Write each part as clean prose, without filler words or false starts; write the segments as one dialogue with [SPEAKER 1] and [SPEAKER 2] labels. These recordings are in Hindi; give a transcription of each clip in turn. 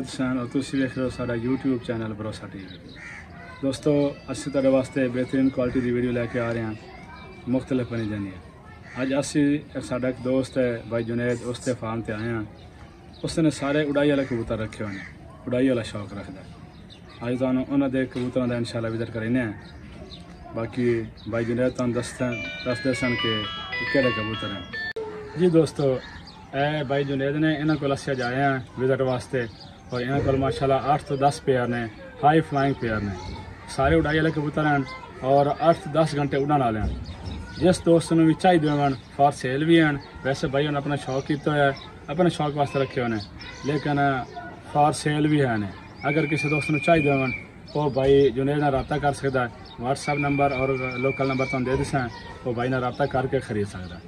[SPEAKER 1] जुनैद सन और तुसी देख रहे हो साडा यूट्यूब चैनल भरोसा टीवी। दोस्तों असीं तुहाडे वास्ते बेहतरीन क्वालिटी दी वीडियो लैके आ रहे हैं मुख्तलिफ बनी जानियां। अज असीं साडा एक दोस्त है भाई जुनैद, उसके फार्म ते आए हैं। उसने सारे उड़ाई वाले कबूतर रखे हुए हैं, उड़ाई वाला शौक रखता है। अज तुहानूं उन्हां दे कबूतरां दा इंशाअल्लाह विजिट करने हैं। बाकी भाई जुनैद तुहानूं दसदे सन कि केड़े कबूतर हैं। जी दोस्तों ए भाई जुनैद ने इन्हां कोल असीं आए हैं विजिट वास्ते और इन्हां कोल माशाअल्लाह 8 तो 10 पेयर ने, हाई फ्लाइंग पेयर ने। सारे उड़ाई वाले कबूतर हैं और 8 तो 10 घंटे उड़न वाले हैं। जिस दोस्त नूं भी चाहिए होवन फॉर सेल भी हैं। वैसे भाई उन्हें अपना शौक किया है, अपने शौक वास्ते रखे हुए हैं, लेकिन फॉर सेल भी हैं। अगर किसी दोस्त नूं चाहिए होवन वो भाई जुनैद नाल रब्ता कर सकता है। व्हाट्सएप नंबर और लोकल नंबर तुहानूं दे दिसां, वो भाई नाल रब्ता करके खरीद सकता है।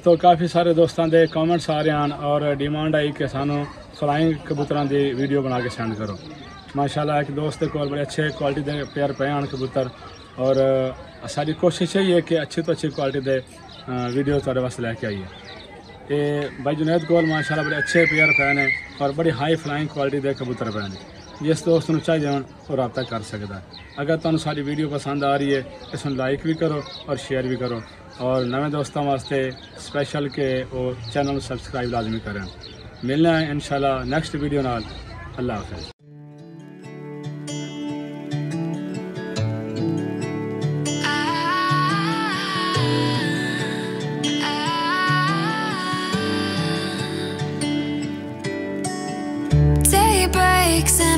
[SPEAKER 1] तो काफ़ी सारे दोस्तों के कमेंट्स आ रहे हैं और डिमांड आई कि सानू फ्लाइंग कबूतरों की वीडियो बना के सेंड करो। माशाल्लाह एक दोस्त को बड़े अच्छे क्वालिटी के पेयर पे हैं कबूतर और सारी कोशिश यही है कि अच्छी तो अच्छी क्वालिटी के वीडियो थोड़े वास्ते लैके आइए। ये भाई जुनैद को माशाल्लाह बड़े अच्छे पेयर पे हैं और बड़ी हाई फ्लाइंग क्वालिटी के कबूतर पे हैं। जिस दोस्त को चाहिए हो वो रब्ता कर सकता है। अगर तुहानूं सारी वीडियो पसंद आ रही है इसमें लाइक भी करो और शेयर भी करो और नवे दोस्तों वास्ते स्पेशल के वो चैनल सब्सक्राइब लाजमी करें। मिलना है इंशाल्लाह नेक्स्ट वीडियो नाल। अल्लाह हाफ़िज़।
[SPEAKER 2] Day breaks and